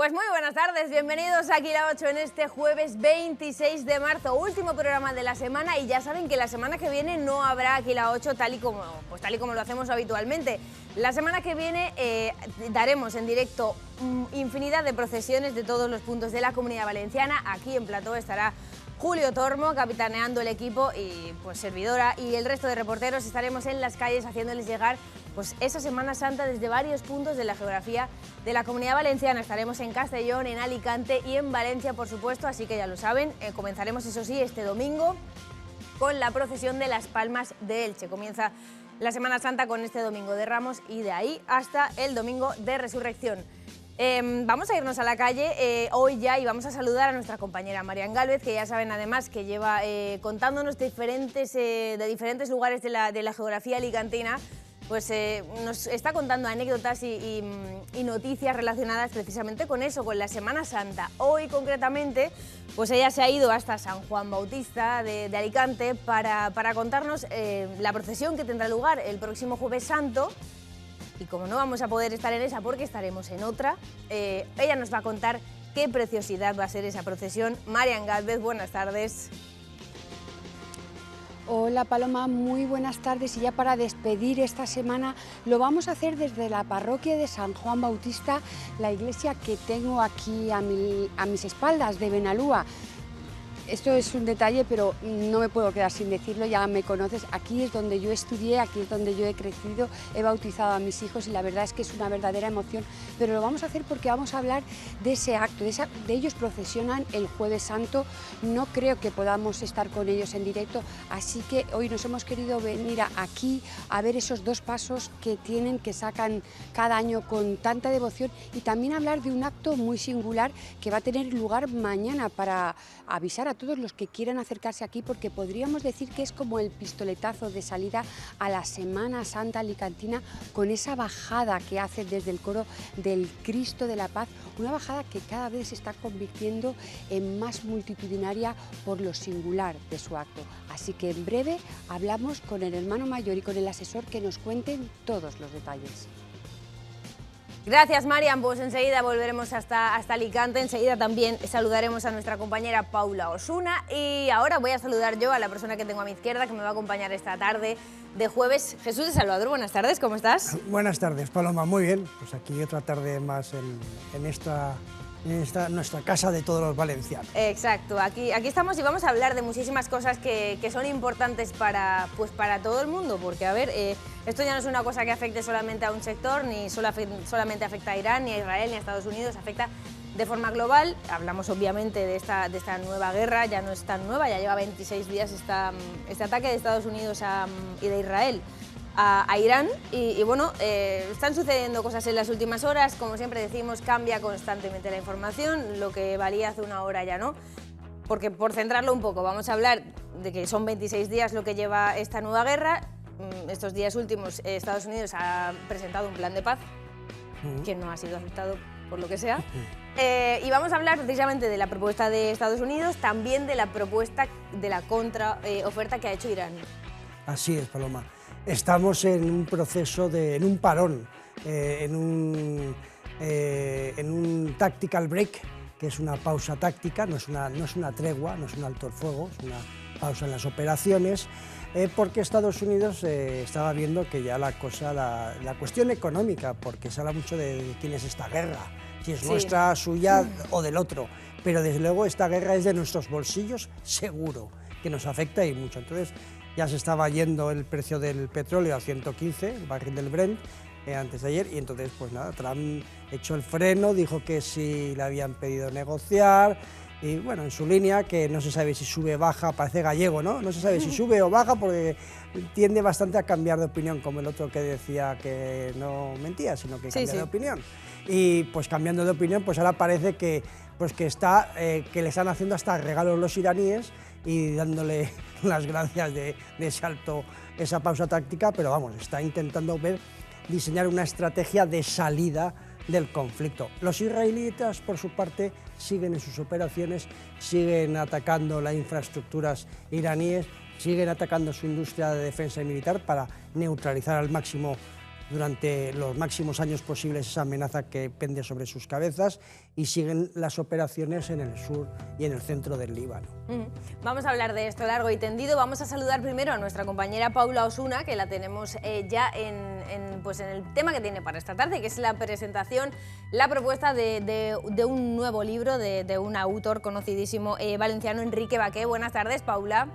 Pues muy buenas tardes, bienvenidos a Aquí la 8 en este jueves 26 de marzo, último programa de la semana, y ya saben que la semana que viene no habrá Aquí la 8 tal y como lo hacemos habitualmente. La semana que viene daremos en directo infinidad de procesiones de todos los puntos de la Comunidad Valenciana. Aquí en plató estará Julio Tormo capitaneando el equipo y pues servidora, y el resto de reporteros estaremos en las calles haciéndoles llegar pues esa Semana Santa desde varios puntos de la geografía de la Comunidad Valenciana. Estaremos en Castellón, en Alicante y en Valencia, por supuesto, así que ya lo saben. Comenzaremos, eso sí, este domingo con la procesión de las Palmas de Elche. Comienza la Semana Santa con este domingo de Ramos y de ahí hasta el domingo de Resurrección. Vamos a irnos a la calle hoy ya y vamos a saludar a nuestra compañera Marian Gálvez, que ya saben además que lleva contándonos de diferentes lugares de la geografía alicantina. Pues nos está contando anécdotas y noticias relacionadas precisamente con eso, con la Semana Santa. Hoy concretamente, pues ella se ha ido hasta San Juan Bautista de Alicante para contarnos la procesión que tendrá lugar el próximo Jueves Santo. Y como no vamos a poder estar en esa porque estaremos en otra, ella nos va a contar qué preciosidad va a ser esa procesión. Marian Gálvez, buenas tardes. Hola Paloma, muy buenas tardes, y ya para despedir esta semana lo vamos a hacer desde la parroquia de San Juan Bautista, la iglesia que tengo aquí a mis espaldas de Benalúa. Esto es un detalle, pero no me puedo quedar sin decirlo, ya me conoces. Aquí es donde yo estudié, aquí es donde yo he crecido, he bautizado a mis hijos y la verdad es que es una verdadera emoción. Pero lo vamos a hacer porque vamos a hablar de ese acto, de ellos procesionan el Jueves Santo. No creo que podamos estar con ellos en directo, así que hoy nos hemos querido venir aquí a ver esos dos pasos que sacan cada año con tanta devoción, y también hablar de un acto muy singular que va a tener lugar mañana, para avisar a todos los que quieran acercarse aquí, porque podríamos decir que es como el pistoletazo de salida a la Semana Santa alicantina, con esa bajada que hace desde el coro del Cristo de la Paz, una bajada que cada vez se está convirtiendo en más multitudinaria por lo singular de su acto. Así que en breve hablamos con el hermano mayor y con el asesor que nos cuenten todos los detalles. Gracias, Marian. Pues enseguida volveremos hasta Alicante, enseguida también saludaremos a nuestra compañera Paula Osuna, y ahora voy a saludar yo a la persona que tengo a mi izquierda, que me va a acompañar esta tarde de jueves. Jesús de Salvador, buenas tardes, ¿cómo estás? Buenas tardes, Paloma, muy bien. Pues aquí otra tarde más en nuestra casa de todos los valencianos. Exacto, aquí estamos y vamos a hablar de muchísimas cosas que son importantes para todo el mundo, porque a ver, esto ya no es una cosa que afecte solamente a un sector, ni solamente afecta a Irán, ni a Israel, ni a Estados Unidos, afecta de forma global. Hablamos obviamente de esta nueva guerra, ya no es tan nueva, ya lleva 26 días este ataque de Estados Unidos y de Israel a Irán, y bueno, están sucediendo cosas en las últimas horas. Como siempre decimos, cambia constantemente la información, lo que valía hace una hora ya no, porque por centrarlo un poco, vamos a hablar de que son 26 días lo que lleva esta nueva guerra. Estos días últimos Estados Unidos ha presentado un plan de paz que no ha sido aceptado por lo que sea, y vamos a hablar precisamente de la propuesta de Estados Unidos, también de la propuesta de la contraoferta que ha hecho Irán. Así es, Paloma. Estamos en un proceso en un parón, en un tactical break, que es una pausa táctica, no es una tregua, no es un alto el fuego, es una pausa en las operaciones, porque Estados Unidos estaba viendo que ya la cuestión económica, porque se habla mucho de quién es esta guerra, si es nuestra, suya o del otro, pero desde luego esta guerra es de nuestros bolsillos, seguro, que nos afecta y mucho. Entonces, ya se estaba yendo el precio del petróleo a 115, el barril del Brent, antes de ayer, y entonces, pues nada, Trump echó el freno, dijo que sí le habían pedido negociar, y bueno, en su línea, que no se sabe si sube o baja, parece gallego, ¿no? No se sabe si sube o baja porque tiende bastante a cambiar de opinión, como el otro que decía que no mentía, sino que cambia de opinión. Y pues cambiando de opinión, pues ahora parece que le están haciendo hasta regalos los iraníes y dándole las gracias de esa pausa táctica, pero vamos, está intentando diseñar una estrategia de salida del conflicto. Los israelitas, por su parte, siguen en sus operaciones, siguen atacando las infraestructuras iraníes, siguen atacando su industria de defensa y militar para neutralizar al máximo durante los máximos años posibles esa amenaza que pende sobre sus cabezas y siguen las operaciones en el sur y en el centro del Líbano. Vamos a hablar de esto largo y tendido. Vamos a saludar primero a nuestra compañera Paula Osuna, que la tenemos ya pues en el tema que tiene para esta tarde, que es la presentación, la propuesta de un nuevo libro de un autor conocidísimo valenciano, Enrique Baqué. Buenas tardes, Paula.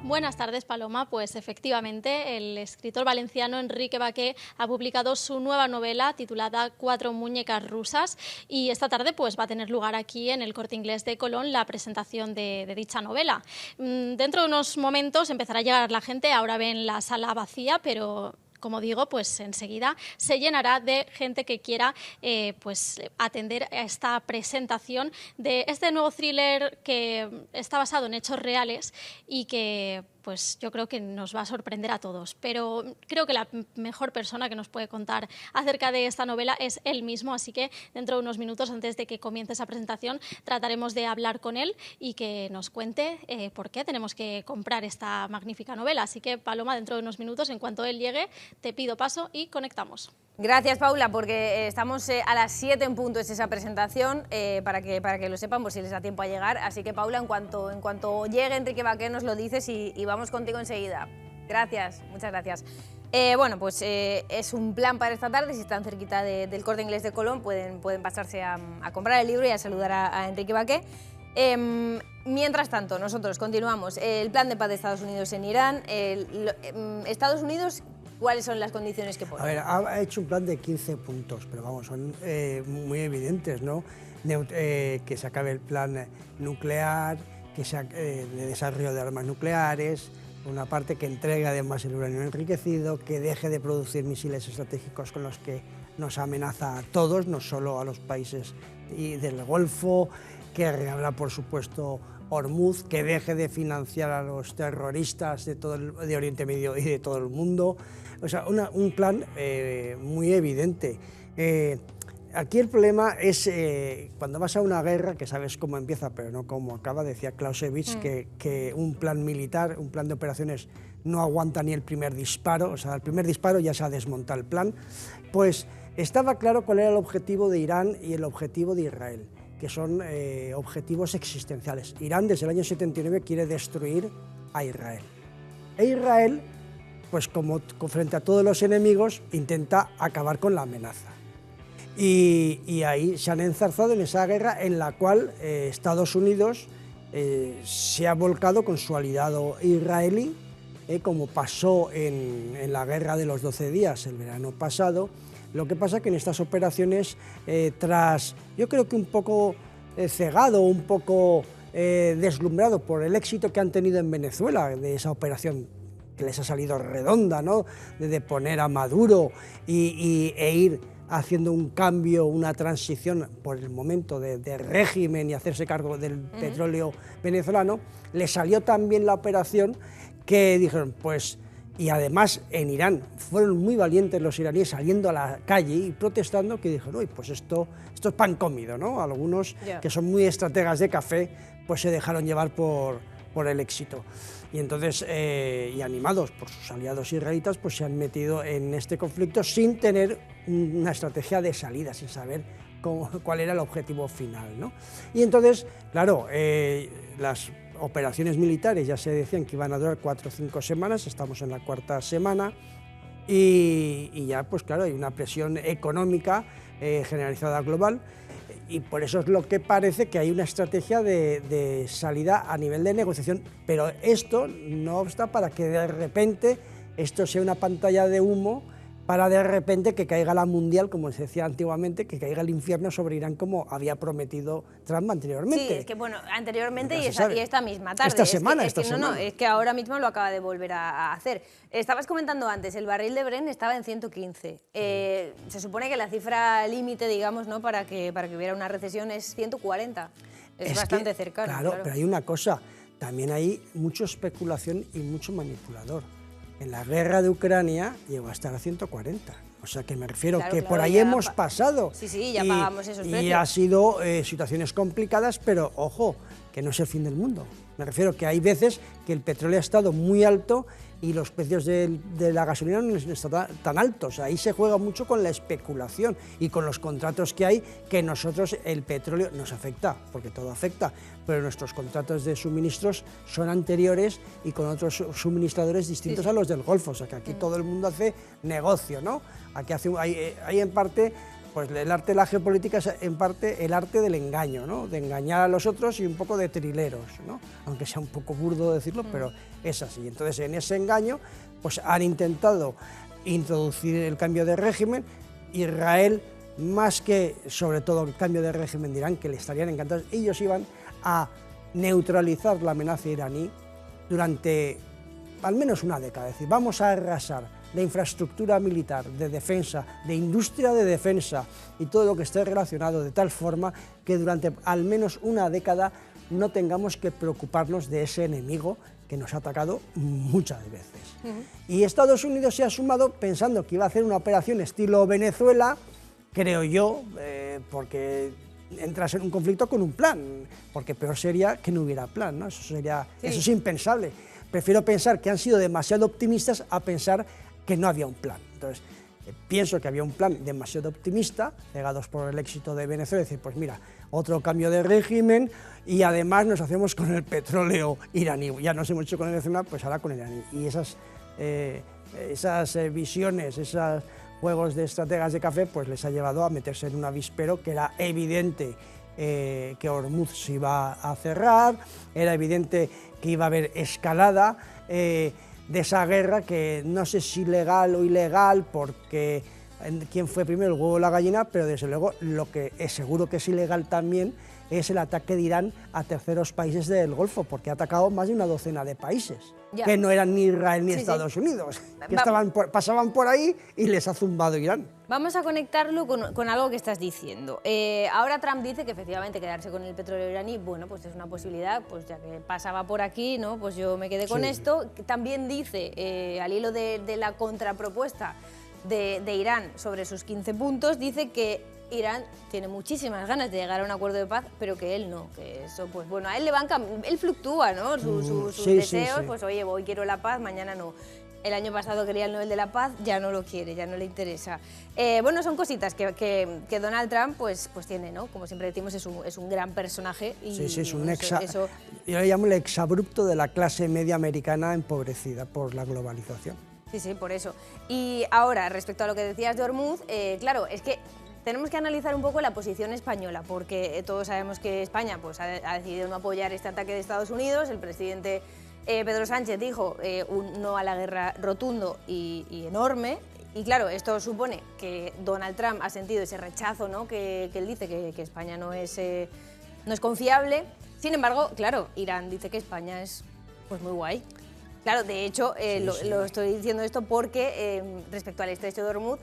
Buenas tardes, Paloma. Pues efectivamente, el escritor valenciano Enrique Baqué ha publicado su nueva novela titulada Cuatro muñecas rusas y esta tarde pues va a tener lugar aquí en el Corte Inglés de Colón la presentación de dicha novela. Dentro de unos momentos empezará a llegar la gente, ahora ven la sala vacía, pero como digo, pues enseguida se llenará de gente que quiera pues atender a esta presentación de este nuevo thriller que está basado en hechos reales y que pues yo creo que nos va a sorprender a todos. Pero creo que la mejor persona que nos puede contar acerca de esta novela es él mismo, así que dentro de unos minutos, antes de que comience esa presentación, trataremos de hablar con él y que nos cuente por qué tenemos que comprar esta magnífica novela. Así que, Paloma, dentro de unos minutos, en cuanto él llegue, te pido paso y conectamos. Gracias, Paula, porque estamos a las 7 en punto, es esa presentación, para que lo sepan, por si les da tiempo a llegar. Así que, Paula, en cuanto llegue Enrique Baqué, nos lo dices y vamos contigo enseguida. Gracias, muchas gracias. Bueno, pues es un plan para esta tarde. Si están cerquita del Corte Inglés de Colón, pueden pasarse a comprar el libro y a saludar a Enrique Baqué. Mientras tanto, nosotros continuamos. El plan de paz de Estados Unidos en Irán. Estados Unidos, ¿cuáles son las condiciones que pone? A ver, ha hecho un plan de 15 puntos, pero vamos, son muy evidentes, ¿no? Que se acabe el plan nuclear, que de desarrollo de armas nucleares, una parte que entregue además el uranio enriquecido, que deje de producir misiles estratégicos con los que nos amenaza a todos, no solo a los países del Golfo, que reabra, por supuesto, Hormuz, que deje de financiar a los terroristas de Oriente Medio y de todo el mundo. O sea, un plan muy evidente. Aquí el problema es cuando vas a una guerra, que sabes cómo empieza, pero no cómo acaba. Decía Clausewitz que un plan militar, un plan de operaciones, no aguanta ni el primer disparo. O sea, el primer disparo ya se ha desmontado el plan. Pues estaba claro cuál era el objetivo de Irán y el objetivo de Israel, que son objetivos existenciales. Irán desde el año 79 quiere destruir a Israel. E Israel, pues como frente a todos los enemigos, intenta acabar con la amenaza. Y ahí se han enzarzado en esa guerra en la cual Estados Unidos se ha volcado con su aliado israelí, como pasó en la guerra de los 12 días el verano pasado. Lo que pasa que en estas operaciones, yo creo que un poco cegado, un poco deslumbrado por el éxito que han tenido en Venezuela, de esa operación que les ha salido redonda, ¿no? De poner a Maduro e ir haciendo un cambio, una transición por el momento de régimen y hacerse cargo del petróleo venezolano, le salió tan bien la operación que dijeron, pues... Y además en Irán fueron muy valientes los iraníes saliendo a la calle y protestando, que dijeron, uy, pues esto es pan comido, ¿no? Algunos que son muy estrategas de café, pues se dejaron llevar por el éxito. Y entonces, y animados por sus aliados israelitas, pues se han metido en este conflicto sin tener una estrategia de salida, sin saber cuál era el objetivo final, ¿no? Y entonces, claro, las operaciones militares ya se decían que iban a durar 4 o 5 semanas, estamos en la 4ª semana y ya, pues claro, hay una presión económica generalizada global y por eso es lo que parece que hay una estrategia de salida a nivel de negociación, pero esto no obsta para que de repente esto sea una pantalla de humo para de repente que caiga la mundial, como se decía antiguamente, que caiga el infierno sobre Irán como había prometido Trump anteriormente. Sí, es que bueno, anteriormente y esta misma tarde. Esta semana. No, es que ahora mismo lo acaba de volver a hacer. Estabas comentando antes, el barril de Brent estaba en 115. Se supone que la cifra límite, digamos, ¿no? para que hubiera una recesión es 140. Es bastante cercano. Claro, pero hay una cosa, también hay mucha especulación y mucho manipulador. En la guerra de Ucrania llegó a estar a 140. O sea que me refiero que por ahí hemos pasado. Sí, ya pagamos esos precios. Y ha sido situaciones complicadas, pero ojo, que no es el fin del mundo. Me refiero que hay veces que el petróleo ha estado muy alto y los precios de la gasolina no están tan altos. Ahí se juega mucho con la especulación y con los contratos que hay, que nosotros el petróleo nos afecta, porque todo afecta, pero nuestros contratos de suministros son anteriores y con otros suministradores distintos a los del Golfo, o sea que aquí todo el mundo hace negocio, ¿no? Aquí hay en parte... Pues el arte de la geopolítica es en parte el arte del engaño, ¿no? De engañar a los otros y un poco de trileros, ¿no? Aunque sea un poco burdo decirlo, pero es así. Entonces, en ese engaño, pues han intentado introducir el cambio de régimen. Israel, más que sobre todo el cambio de régimen de Irán, que le estarían encantados, ellos iban a neutralizar la amenaza iraní durante al menos una década. Es decir, vamos a arrasar la infraestructura militar, de defensa, de industria de defensa y todo lo que esté relacionado de tal forma que durante al menos una década no tengamos que preocuparnos de ese enemigo que nos ha atacado muchas veces. Y Estados Unidos se ha sumado pensando que iba a hacer una operación estilo Venezuela, creo yo, porque entras en un conflicto con un plan, porque peor sería que no hubiera plan, ¿no? Eso es impensable. Prefiero pensar que han sido demasiado optimistas a pensar que no había un plan. Entonces, pienso que había un plan demasiado optimista, cegados por el éxito de Venezuela, decir, pues mira, otro cambio de régimen y además nos hacemos con el petróleo iraní. Ya nos hemos hecho con el Venezuela, pues ahora con el iraní. Y esas visiones, esos juegos de estrategas de café, pues les ha llevado a meterse en un avispero que era evidente que Hormuz se iba a cerrar, era evidente que iba a haber escalada de esa guerra, que no sé si legal o ilegal, porque quién fue primero, el huevo o la gallina, pero desde luego lo que es seguro que es ilegal también es el ataque de Irán a terceros países del Golfo, porque ha atacado más de una docena de países, que no eran ni Israel ni Estados Unidos, que pasaban por ahí y les ha zumbado Irán. Vamos a conectarlo con algo que estás diciendo. Ahora Trump dice que efectivamente quedarse con el petróleo iraní, bueno, pues es una posibilidad, pues ya que pasaba por aquí, ¿no? Pues yo me quedé con esto. También dice, al hilo de la contrapropuesta de Irán sobre sus 15 puntos, dice que Irán tiene muchísimas ganas de llegar a un acuerdo de paz, pero que él no, que eso, pues bueno, a él le van, él fluctúa, ¿no? Sus deseos, pues oye, hoy quiero la paz, mañana no. El año pasado quería el Nobel de la Paz, ya no lo quiere, ya no le interesa. Bueno, son cositas que Donald Trump pues tiene, ¿no? Como siempre decimos, es un gran personaje. Y es un yo le llamo el exabrupto de la clase media americana empobrecida por la globalización. Sí, por eso. Y ahora, respecto a lo que decías de Hormuz, claro, es que tenemos que analizar un poco la posición española, porque todos sabemos que España pues, ha decidido no apoyar este ataque de Estados Unidos. El presidente Pedro Sánchez dijo un no a la guerra rotundo y enorme. Y claro, esto supone que Donald Trump ha sentido ese rechazo, ¿no? que él dice que España no es confiable. Sin embargo, claro, Irán dice que España es pues, muy guay. Claro, de hecho, lo estoy diciendo esto porque respecto al estrecho de Hormuz,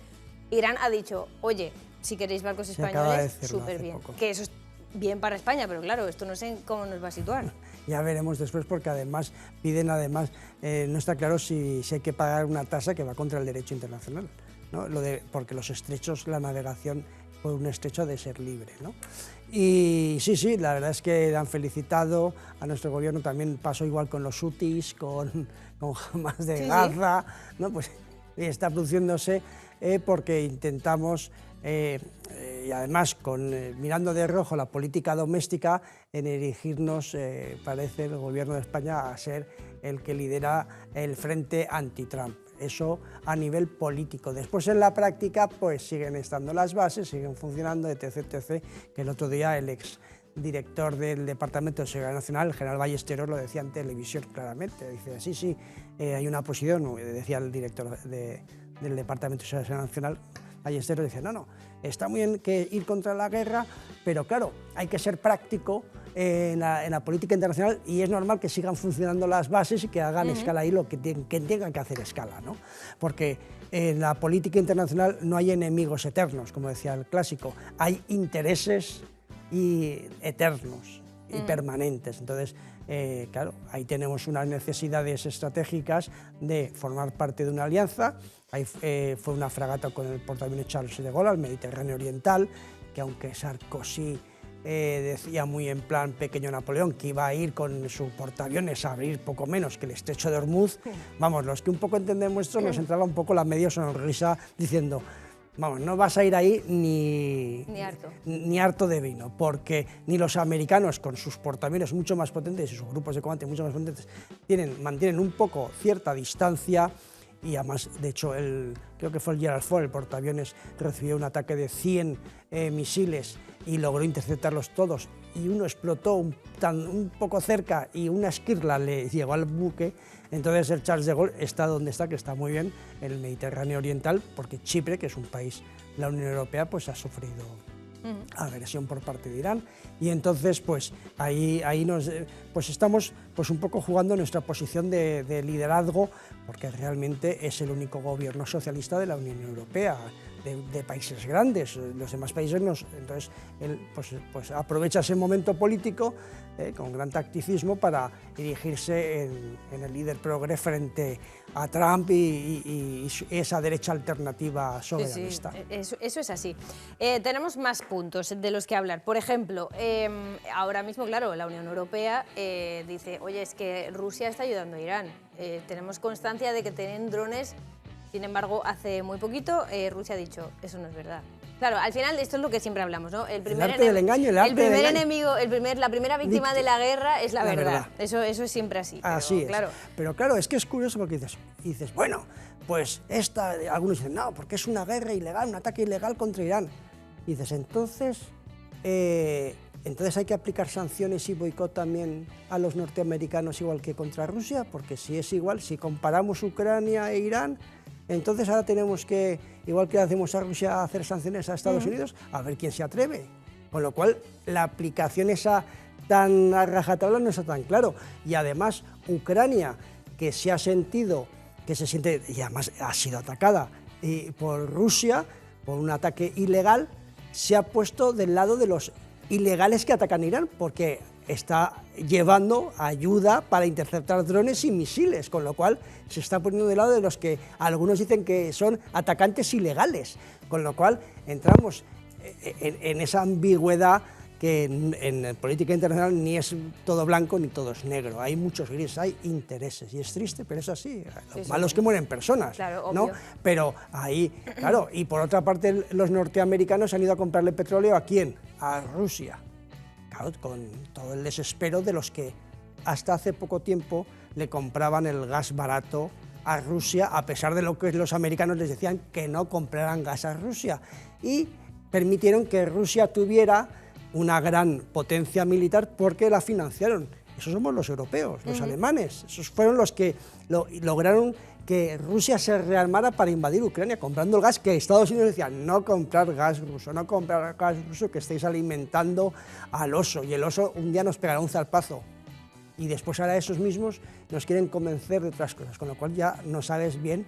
Irán ha dicho, oye, si queréis barcos españoles, súper bien. Que eso es bien para España, pero claro, esto no sé cómo nos va a situar. Ya veremos después, porque además piden, no está claro si hay que pagar una tasa que va contra el derecho internacional, ¿no? Porque los estrechos, la navegación por un estrecho ha de ser libre, ¿no? Y sí, la verdad es que han felicitado a nuestro gobierno, también pasó igual con los hutis, con Hamas de Gaza, ¿no? Pues está produciéndose porque intentamos, y además mirando de rojo la política doméstica, en erigirnos, parece el gobierno de España, a ser el que lidera el frente anti-Trump. Eso a nivel político. Después en la práctica pues siguen estando las bases, siguen funcionando, etc. Que el otro día el exdirector del Departamento de Seguridad Nacional, el general Ballesteros, lo decía en televisión claramente. Dice, sí, hay una posición, decía el director del Departamento de Seguridad Nacional, Ballesteros, dice, no, está muy bien que ir contra la guerra, pero claro, hay que ser práctico en la política internacional y es normal que sigan funcionando las bases y que hagan escala ahí lo que tengan que hacer escala, ¿no? Porque en la política internacional no hay enemigos eternos, como decía el clásico, hay intereses eternos y permanentes. Entonces, claro, ahí tenemos unas necesidades estratégicas de formar parte de una alianza. Ahí fue una fragata con el portaaviones Charles de Gaulle al Mediterráneo Oriental, que aunque Sarkozy decía muy en plan pequeño Napoleón que iba a ir con su portaaviones a abrir poco menos que el estrecho de Hormuz. Vamos, los que un poco entendemos esto nos entraba un poco la medio sonrisa diciendo, vamos, no vas a ir ahí ni harto de vino, porque ni los americanos con sus portaaviones mucho más potentes y sus grupos de combate mucho más potentes mantienen un poco cierta distancia. Y además, de hecho, creo que fue el Gerald Ford, el portaaviones, recibió un ataque de 100 misiles y logró interceptarlos todos, y uno explotó un poco cerca y una esquirla le llegó al buque. Entonces el Charles de Gaulle está donde está, que está muy bien, en el Mediterráneo Oriental, porque Chipre, que es un país de la Unión Europea, pues ha sufrido agresión por parte de Irán, y entonces pues ahí pues estamos pues un poco jugando nuestra posición de liderazgo, porque realmente es el único gobierno socialista de la Unión Europea, de países grandes. Los demás países entonces él pues aprovecha ese momento político con gran tacticismo para dirigirse en el líder progre frente a Trump y esa derecha alternativa soberanista. Sí, eso es así. Tenemos más puntos de los que hablar. Por ejemplo, ahora mismo, claro, la Unión Europea dice, oye, es que Rusia está ayudando a Irán. Tenemos constancia de que tienen drones. Sin embargo, hace muy poquito Rusia ha dicho, eso no es verdad. Claro, al final esto es lo que siempre hablamos, ¿no? El arte del engaño, el arte del engaño. Enemigo, la primera víctima de la guerra es la verdad. Eso es siempre así. Así es. Claro. Pero claro, es que es curioso porque dices, bueno, pues algunos dicen, no, porque es una guerra ilegal, un ataque ilegal contra Irán. Y dices, entonces hay que aplicar sanciones y boicot también a los norteamericanos igual que contra Rusia, porque si es igual, si comparamos Ucrania e Irán, entonces ahora tenemos que, igual que hacemos a Rusia, hacer sanciones a Estados Unidos, a ver quién se atreve. Con lo cual, la aplicación esa tan a rajatabla no está tan claro. Y además, Ucrania, que se siente, y además ha sido atacada por Rusia, por un ataque ilegal, se ha puesto del lado de los ilegales que atacan Irán, porque está llevando ayuda para interceptar drones y misiles, con lo cual se está poniendo del lado de los que algunos dicen que son atacantes ilegales, con lo cual entramos en esa ambigüedad que en política internacional ni es todo blanco ni todo es negro, hay muchos grises, hay intereses, y es triste, pero es así. Lo malo es que mueren personas, claro, ¿no? obvio. Pero ahí, claro, y por otra parte los norteamericanos han ido a comprarle petróleo ¿a quién? A Rusia. Claro, con todo el desespero de los que hasta hace poco tiempo le compraban el gas barato a Rusia, a pesar de lo que los americanos les decían que no compraran gas a Rusia, y permitieron que Rusia tuviera una gran potencia militar porque la financiaron. Esos somos los europeos, los alemanes, esos fueron los que lograron que Rusia se rearmara para invadir Ucrania, comprando el gas que Estados Unidos decía, no comprar gas ruso, no comprar gas ruso, que estáis alimentando al oso, y el oso un día nos pegará un zarpazo. Y después ahora esos mismos nos quieren convencer de otras cosas, con lo cual ya no sabes bien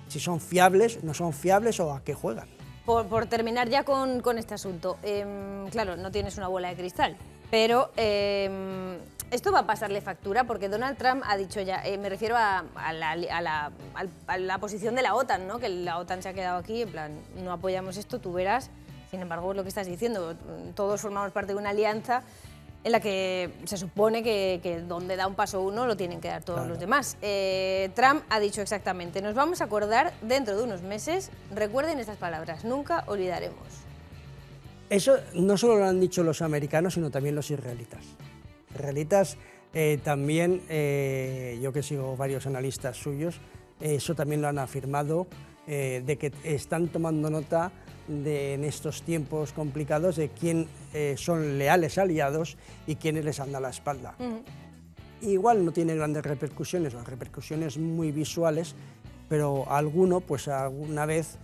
si son fiables, no son fiables o a qué juegan. Por terminar ya con este asunto, claro, no tienes una bola de cristal, pero esto va a pasarle factura porque Donald Trump ha dicho ya, me refiero a la posición de la OTAN, ¿no? Que la OTAN se ha quedado aquí, en plan, no apoyamos esto, tú verás. Sin embargo, lo que estás diciendo, todos formamos parte de una alianza en la que se supone que donde da un paso uno lo tienen que dar todos los demás. Trump ha dicho exactamente, nos vamos a acordar dentro de unos meses, recuerden estas palabras, nunca olvidaremos. Eso no solo lo han dicho los americanos, sino también los israelitas. Israelitas también, yo que sigo varios analistas suyos, eso también lo han afirmado, de que están tomando nota en estos tiempos complicados de quién son leales aliados y quiénes les han dado la espalda. Igual no tiene grandes repercusiones, las repercusiones muy visuales, pero alguno, pues alguna vez,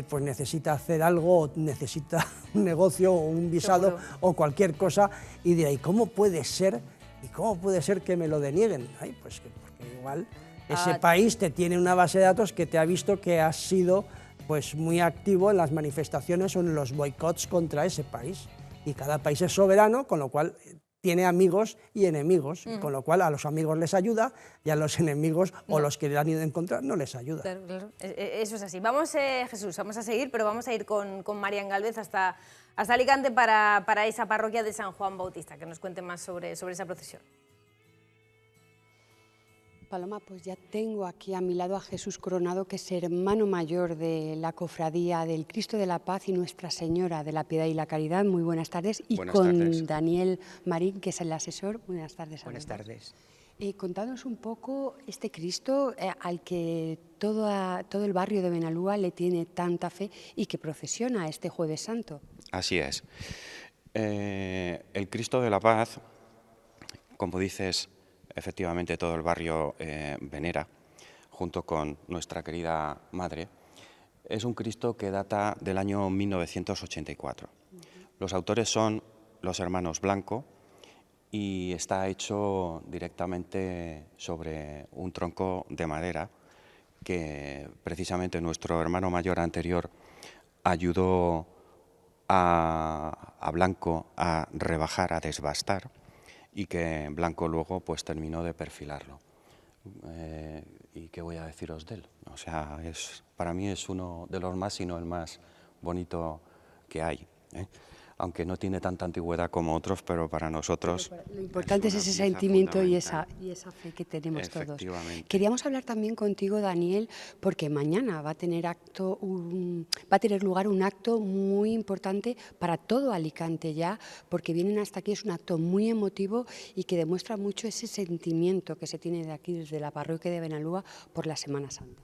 pues necesita hacer algo, o necesita un negocio o un visado o cualquier cosa, y dirá, ¿y cómo puede ser? ¿Y cómo puede ser que me lo denieguen? Ay, pues porque igual ese país te tiene una base de datos que te ha visto que has sido pues muy activo en las manifestaciones o en los boicots contra ese país. Y cada país es soberano, con lo cual tiene amigos y enemigos, con lo cual a los amigos les ayuda y a los enemigos o los que le han ido a encontrar no les ayuda. Claro, claro. Eso es así. Vamos, Jesús, vamos a seguir, pero vamos a ir con Marian Gálvez hasta Alicante para esa parroquia de San Juan Bautista, que nos cuente más sobre esa procesión. Paloma, pues ya tengo aquí a mi lado a Jesús Coronado, que es hermano mayor de la Cofradía del Cristo de la Paz y Nuestra Señora de la Piedad y la Caridad. Muy buenas tardes. Y buenas con tardes. Daniel Marín, que es el asesor. Buenas tardes. Buenas tardes. Contadnos un poco este Cristo al que todo el barrio de Benalúa le tiene tanta fe y que procesiona este Jueves Santo. Así es. El Cristo de la Paz, como dices, efectivamente todo el barrio venera, junto con nuestra querida madre. Es un Cristo que data del año 1984. Los autores son los hermanos Blanco y está hecho directamente sobre un tronco de madera que precisamente nuestro hermano mayor anterior ayudó a Blanco a rebajar, a desbastar, y que Blanco luego pues terminó de perfilarlo. ¿Y qué voy a deciros de él? O sea, para mí es uno de los más, sino el más bonito que hay, ¿eh? Aunque no tiene tanta antigüedad como otros, pero para nosotros... Lo importante es ese sentimiento y esa fe que tenemos todos. Queríamos hablar también contigo, Daniel, porque mañana va a tener lugar un acto muy importante para todo Alicante ya, porque vienen hasta aquí, es un acto muy emotivo y que demuestra mucho ese sentimiento que se tiene de aquí, desde la parroquia de Benalúa, por la Semana Santa.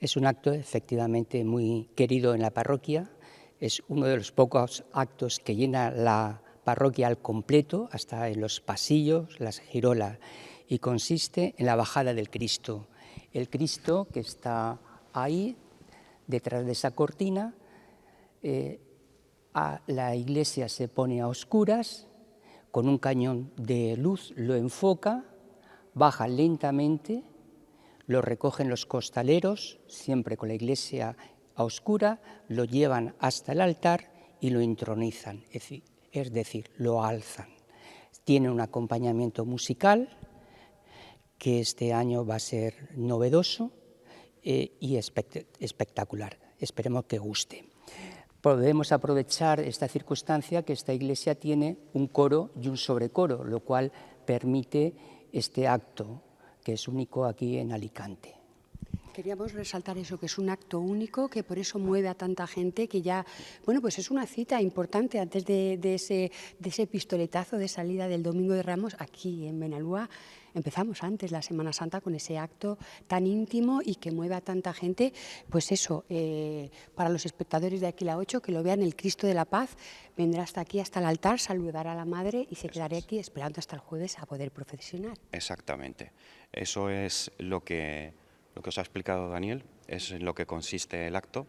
Es un acto efectivamente muy querido en la parroquia. Es uno de los pocos actos que llena la parroquia al completo, hasta en los pasillos, las girolas, y consiste en la bajada del Cristo. El Cristo que está ahí, detrás de esa cortina, la iglesia se pone a oscuras, con un cañón de luz lo enfoca, baja lentamente, lo recogen los costaleros, siempre con la iglesia a oscura, lo llevan hasta el altar y lo entronizan, es decir, lo alzan. Tiene un acompañamiento musical que este año va a ser novedoso y espectacular. Esperemos que guste. Podemos aprovechar esta circunstancia que esta iglesia tiene un coro y un sobrecoro, lo cual permite este acto que es único aquí en Alicante. Queríamos resaltar eso, que es un acto único, que por eso mueve a tanta gente, que ya, bueno, pues es una cita importante antes de ese pistoletazo de salida del Domingo de Ramos aquí en Benalúa. Empezamos antes la Semana Santa con ese acto tan íntimo y que mueve a tanta gente. Pues eso, para los espectadores de Aquila 8, que lo vean, el Cristo de la Paz vendrá hasta aquí, hasta el altar, saludará a la Madre y se quedará aquí esperando hasta el jueves a poder procesionar. Exactamente. Eso es lo que os ha explicado Daniel, es en lo que consiste el acto.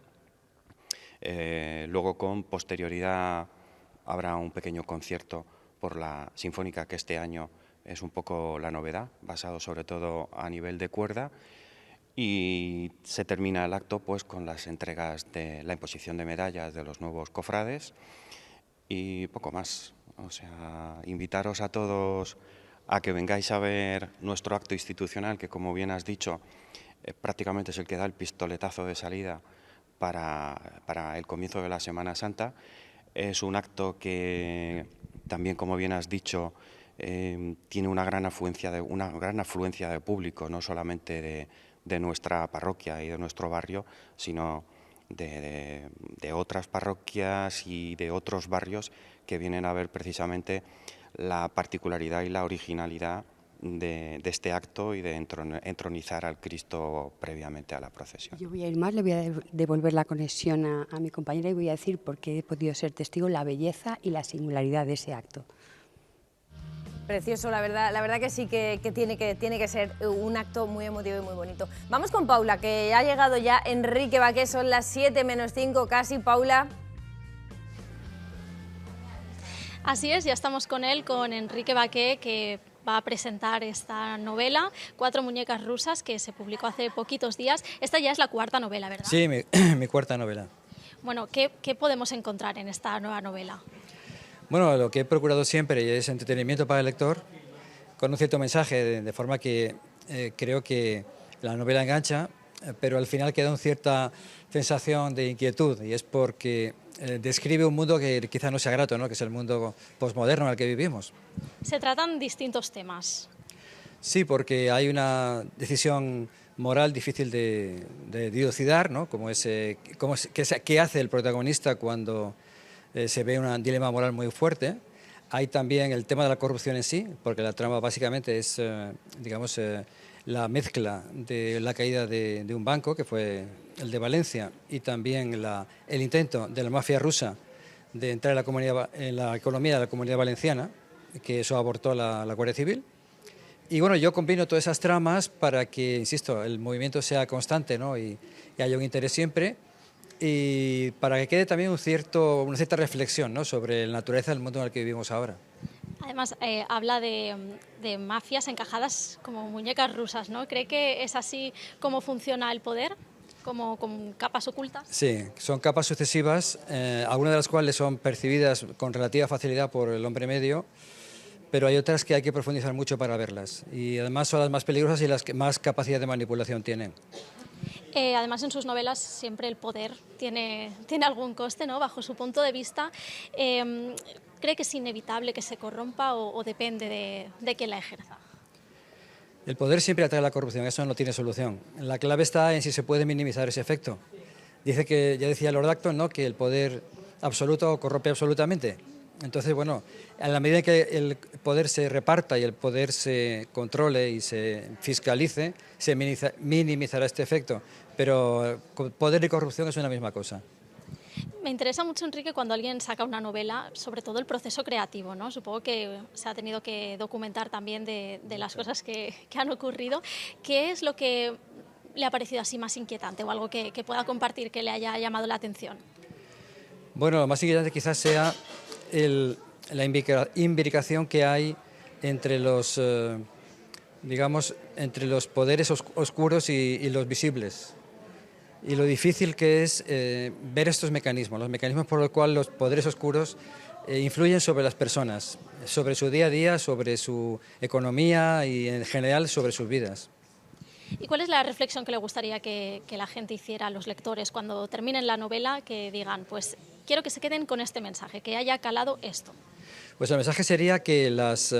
Luego, con posterioridad, habrá un pequeño concierto por la Sinfónica, que este año es un poco la novedad, basado sobre todo a nivel de cuerda, y se termina el acto pues con las entregas de la imposición de medallas de los nuevos cofrades y poco más. O sea, invitaros a todos a que vengáis a ver nuestro acto institucional, que, como bien has dicho, prácticamente es el que da el pistoletazo de salida para el comienzo de la Semana Santa. Es un acto que también, como bien has dicho, tiene una gran afluencia de público, no solamente de nuestra parroquia y de nuestro barrio, sino de otras parroquias y de otros barrios que vienen a ver precisamente la particularidad y la originalidad de este acto y de entronizar al Cristo previamente a la procesión. Yo voy a ir más, le voy a devolver la conexión a mi compañera y voy a decir, porque he podido ser testigo, la belleza y la singularidad de ese acto. Precioso, la verdad que sí que tiene que ser un acto muy emotivo y muy bonito. Vamos con Paula, que ha llegado ya Enrique Baqué, son las 7 menos 5 casi. Paula. Así es, ya estamos con él, con Enrique Baqué, que va a presentar esta novela, 4 muñecas rusas, que se publicó hace poquitos días. Esta ya es la 4ª novela, ¿verdad? Sí, mi 4ª novela. Bueno, ¿qué podemos encontrar en esta nueva novela? Bueno, lo que he procurado siempre es entretenimiento para el lector, con un cierto mensaje, de forma que creo que la novela engancha, pero al final queda una cierta sensación de inquietud, y es porque describe un mundo que quizá no sea grato, ¿no? Que es el mundo posmoderno en el que vivimos. Se tratan distintos temas. Sí, porque hay una decisión moral difícil de dilucidar, ¿no? ¿Qué hace el protagonista cuando se ve un dilema moral muy fuerte? Hay también el tema de la corrupción en sí, porque la trama básicamente es, digamos, la mezcla de la caída de un banco, que fue el de Valencia, y también el intento de la mafia rusa de entrar en la economía de la Comunidad Valenciana, que eso abortó la Guardia Civil. Y bueno, yo combino todas esas tramas para que, insisto, el movimiento sea constante, ¿no? y haya un interés siempre, y para que quede también una cierta reflexión, ¿no? Sobre la naturaleza del mundo en el que vivimos ahora. Además, habla de mafias encajadas como muñecas rusas, ¿no? ¿Cree que es así como funciona el poder? ¿Como con capas ocultas? Sí, son capas sucesivas, algunas de las cuales son percibidas con relativa facilidad por el hombre medio, pero hay otras que hay que profundizar mucho para verlas, y además son las más peligrosas y las que más capacidad de manipulación tienen. Además, en sus novelas siempre el poder tiene algún coste, ¿no? Bajo su punto de vista, ¿cree que es inevitable que se corrompa o depende de quién la ejerza? El poder siempre atrae la corrupción, eso no tiene solución. La clave está en si se puede minimizar ese efecto. Ya decía Lord Acton, ¿no? Que el poder absoluto corrompe absolutamente. Entonces, bueno, a la medida que el poder se reparta y el poder se controle y se fiscalice, se minimizará este efecto. Pero poder y corrupción es una misma cosa. Me interesa mucho, Enrique, cuando alguien saca una novela, sobre todo el proceso creativo, ¿no? Supongo que se ha tenido que documentar también de las cosas que han ocurrido. ¿Qué es lo que le ha parecido así más inquietante o algo que pueda compartir que le haya llamado la atención? Bueno, lo más inquietante quizás sea la imbricación que hay entre los, entre los poderes oscuros y los visibles. Y lo difícil que es ver estos mecanismos, los mecanismos por los cuales los poderes oscuros influyen sobre las personas, sobre su día a día, sobre su economía y en general sobre sus vidas. ¿Y cuál es la reflexión que le gustaría que la gente hiciera, los lectores, cuando terminen la novela, que digan, pues quiero que se queden con este mensaje, que haya calado esto? Pues el mensaje sería que las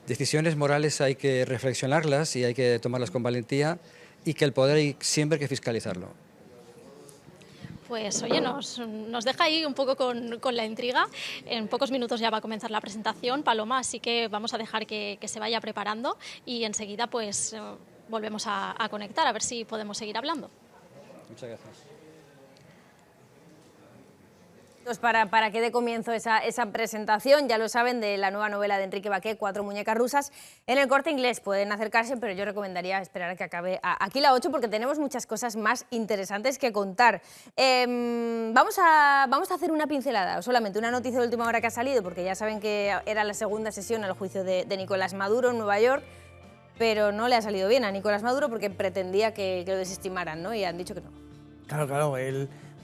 decisiones morales hay que reflexionarlas y hay que tomarlas con valentía, y que el poder hay siempre que fiscalizarlo. Pues oye, nos deja ahí un poco con la intriga. En pocos minutos ya va a comenzar la presentación, Paloma, así que vamos a dejar que se vaya preparando y enseguida pues volvemos a conectar, a ver si podemos seguir hablando. Muchas gracias. Para que dé comienzo esa presentación, ya lo saben, de la nueva novela de Enrique Baqué, 4 muñecas rusas, en el Corte Inglés. Pueden acercarse, pero yo recomendaría esperar a que acabe aquí la 8, porque tenemos muchas cosas más interesantes que contar. Vamos a hacer una pincelada, o solamente una noticia de última hora que ha salido, porque ya saben que era la segunda sesión al juicio de Nicolás Maduro en Nueva York, pero no le ha salido bien a Nicolás Maduro porque pretendía que lo desestimaran, ¿no? Y han dicho que no. Claro,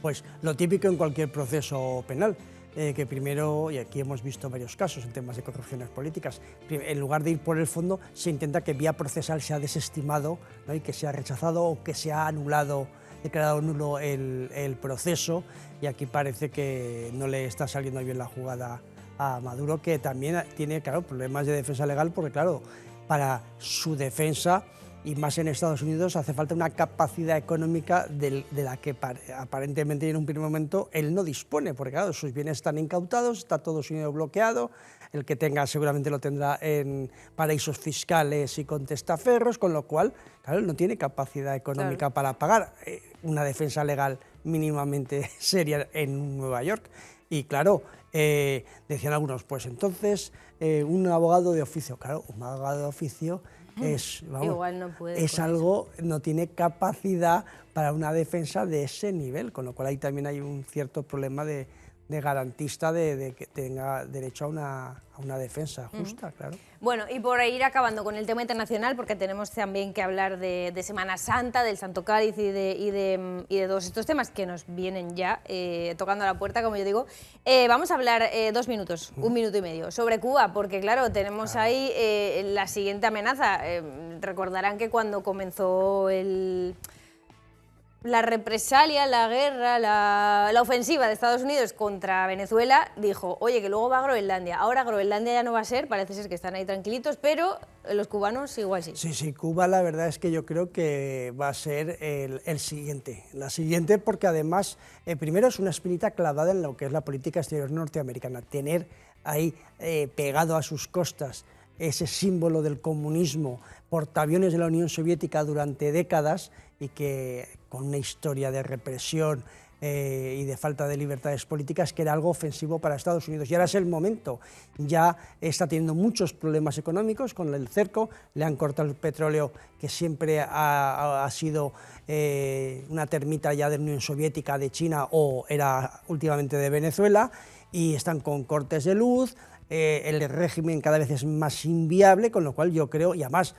pues lo típico en cualquier proceso penal, que primero, y aquí hemos visto varios casos en temas de corrupciones políticas, en lugar de ir por el fondo, se intenta que vía procesal sea desestimado, ¿no? Y que sea rechazado o que sea anulado, declarado nulo el proceso, y aquí parece que no le está saliendo bien la jugada a Maduro, que también tiene, claro, problemas de defensa legal, porque claro, para su defensa, y más en Estados Unidos, hace falta una capacidad económica de la que aparentemente en un primer momento él no dispone, porque claro, sus bienes están incautados, está todo su dinero bloqueado, el que tenga seguramente lo tendrá en paraísos fiscales y con testaferros, con lo cual, claro, él no tiene capacidad económica para pagar una defensa legal mínimamente seria en Nueva York. Y claro, decían algunos, pues entonces un abogado de oficio, claro, un abogado de oficio igual no puede, es algo, no tiene capacidad para una defensa de ese nivel, con lo cual ahí también hay un cierto problema de garantista de que tenga derecho a una defensa justa, claro. Bueno, y por ir acabando con el tema internacional, porque tenemos también que hablar de Semana Santa, del Santo Cáliz y de todos estos temas que nos vienen ya tocando a la puerta, como yo digo, vamos a hablar 2 minutos, 1 minuto y medio, sobre Cuba, porque claro, tenemos ahí la siguiente amenaza. Recordarán que cuando comenzó la represalia, la guerra, la ofensiva de Estados Unidos contra Venezuela, dijo, oye, que luego va a Groenlandia. Ahora Groenlandia ya no va a ser, parece ser que están ahí tranquilitos, pero los cubanos igual sí. Sí, Cuba la verdad es que yo creo que va a ser la siguiente, porque además, primero es una espinita clavada en lo que es la política exterior norteamericana, tener ahí pegado a sus costas ese símbolo del comunismo, portaaviones de la Unión Soviética durante décadas, y que con una historia de represión y de falta de libertades políticas, que era algo ofensivo para Estados Unidos. Y ahora es el momento, ya está teniendo muchos problemas económicos con el cerco, le han cortado el petróleo, que siempre ha sido una termita ya de la Unión Soviética, de China, o era últimamente de Venezuela, y están con cortes de luz, el régimen cada vez es más inviable, con lo cual yo creo, y además,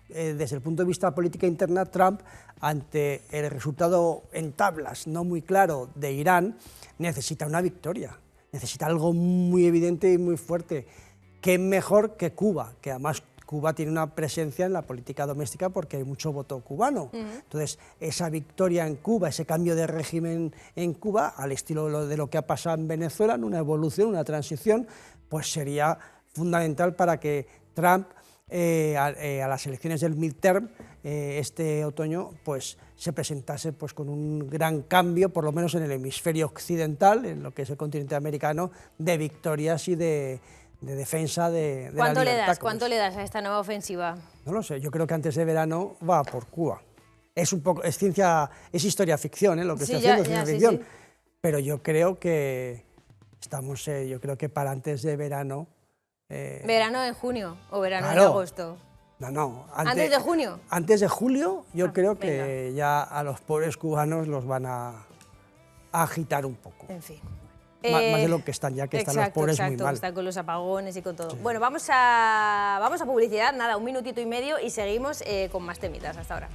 desde el punto de vista de la política interna, Trump, ante el resultado en tablas no muy claro de Irán, necesita una victoria, necesita algo muy evidente y muy fuerte. ¿Qué mejor que Cuba? Que además Cuba tiene una presencia en la política doméstica porque hay mucho voto cubano. Entonces, esa victoria en Cuba, ese cambio de régimen en Cuba, al estilo de lo que ha pasado en Venezuela, en una evolución, una transición, pues sería fundamental para que Trump, a las elecciones del midterm este otoño, pues se presentase pues con un gran cambio, por lo menos en el hemisferio occidental, en lo que es el continente americano, de victorias y de defensa de la libertad. ¿Cuánto le das a esta nueva ofensiva? No lo sé, yo creo que antes de verano va por Cuba. Es un poco, es historia ficción, lo que está haciendo es ciencia ficción, sí. Pero yo creo que estamos, yo creo que para antes de verano. ¿Verano en junio o verano en agosto? No. ¿Antes de junio? Antes de julio, yo creo que ya a los pobres cubanos los van a agitar un poco. En fin. Más de lo que están ya, que están los pobres muy mal. Están con los apagones y con todo. Sí. Bueno, vamos a publicidad, nada, 1 minutito y medio y seguimos con más temitas hasta ahora.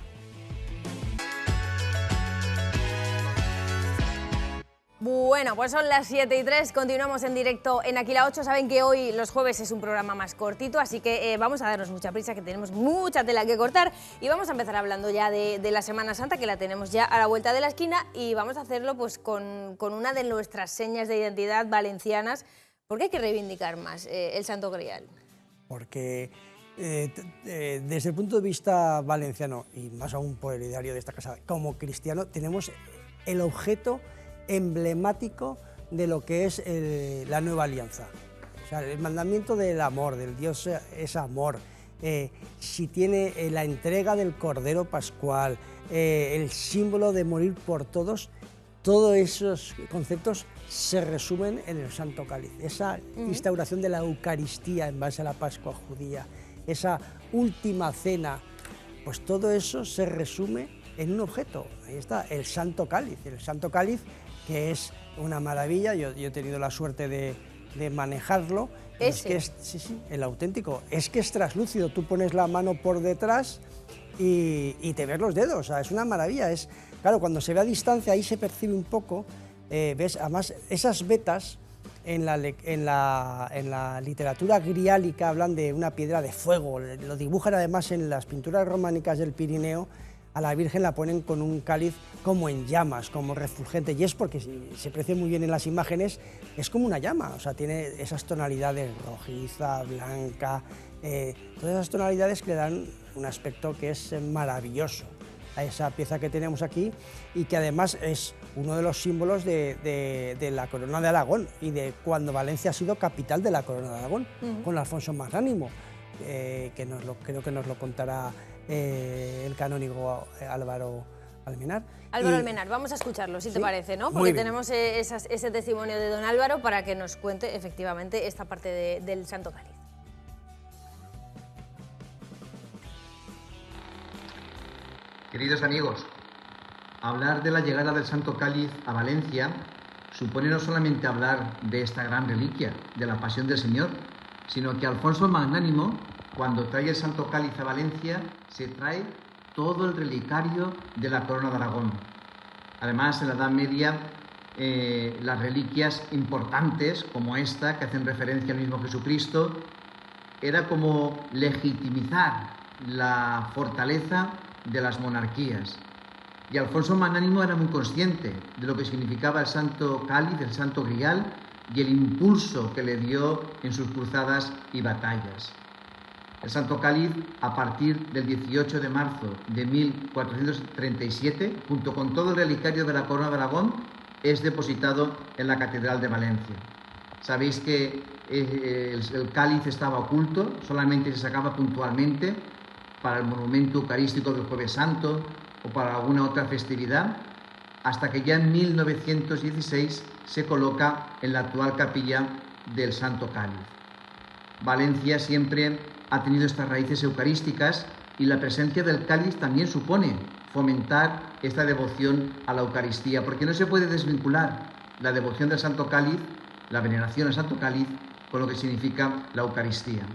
Bueno, pues son las 7:03, continuamos en directo en Aquí la 8. Saben que hoy, los jueves, es un programa más cortito, así que vamos a darnos mucha prisa, que tenemos mucha tela que cortar, y vamos a empezar hablando ya de la Semana Santa, que la tenemos ya a la vuelta de la esquina, y vamos a hacerlo pues con una de nuestras señas de identidad valencianas, porque hay que reivindicar más el Santo Grial. Porque desde el punto de vista valenciano, y más aún por el ideario de esta casa, como cristiano, tenemos el objeto emblemático de lo que es la nueva alianza. O sea, el mandamiento del amor, del Dios es amor. Si tiene la entrega del Cordero Pascual, el símbolo de morir por todos esos conceptos se resumen en el Santo Cáliz. Esa instauración de la Eucaristía en base a la Pascua judía, esa última cena, pues todo eso se resume en un objeto. Ahí está, el Santo Cáliz. El Santo Cáliz, que es una maravilla, yo he tenido la suerte de manejarlo. Es que sí, el auténtico. Es que es traslúcido, tú pones la mano por detrás y te ves los dedos, o sea, es una maravilla. Claro, cuando se ve a distancia ahí se percibe un poco, ves, además esas vetas en la literatura griálica hablan de una piedra de fuego, lo dibujan además en las pinturas románicas del Pirineo. A la Virgen la ponen con un cáliz como en llamas, como refulgente, y es porque se aprecia muy bien en las imágenes, es como una llama, o sea, tiene esas tonalidades rojiza, blanca, todas esas tonalidades que le dan un aspecto que es maravilloso a esa pieza que tenemos aquí, y que además es uno de los símbolos de la Corona de Aragón y de cuando Valencia ha sido capital de la Corona de Aragón, con Alfonso Magnánimo, que creo que nos lo contará el canónigo Álvaro Almenar. Almenar, vamos a escucharlo, si te parece, ¿no? Porque tenemos ese testimonio de don Álvaro para que nos cuente efectivamente esta parte del Santo Cáliz. Queridos amigos, hablar de la llegada del Santo Cáliz a Valencia supone no solamente hablar de esta gran reliquia, de la Pasión del Señor, sino que Alfonso el Magnánimo, cuando trae el Santo Cáliz a Valencia, se trae todo el relicario de la Corona de Aragón. Además, en la Edad Media, las reliquias importantes, como esta, que hacen referencia al mismo Jesucristo, era como legitimizar la fortaleza de las monarquías. Y Alfonso el Magnánimo era muy consciente de lo que significaba el Santo Cáliz, el Santo Grial, y el impulso que le dio en sus cruzadas y batallas. El Santo Cáliz, a partir del 18 de marzo de 1437, junto con todo el relicario de la Corona de Aragón, es depositado en la Catedral de Valencia. Sabéis que el cáliz estaba oculto, solamente se sacaba puntualmente para el monumento eucarístico del Jueves Santo o para alguna otra festividad, hasta que ya en 1916 se coloca en la actual capilla del Santo Cáliz. Valencia siempre ha tenido estas raíces eucarísticas y la presencia del cáliz también supone fomentar esta devoción a la Eucaristía, porque no se puede desvincular la devoción del Santo Cáliz, la veneración al Santo Cáliz, con lo que significa la Eucaristía.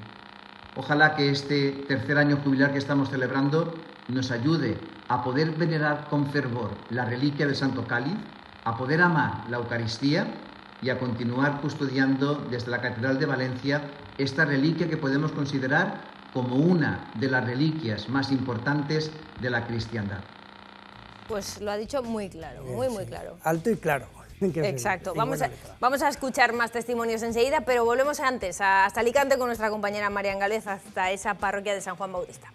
Ojalá que este tercer año jubilar que estamos celebrando nos ayude a poder venerar con fervor la reliquia del Santo Cáliz, a poder amar la Eucaristía y a continuar custodiando desde la Catedral de Valencia esta reliquia que podemos considerar como una de las reliquias más importantes de la cristiandad. Pues lo ha dicho muy claro, muy claro. Alto y claro. Exacto. Vamos a escuchar más testimonios enseguida, pero volvemos antes hasta Alicante con nuestra compañera Marian Gálvez, hasta esa parroquia de San Juan Bautista.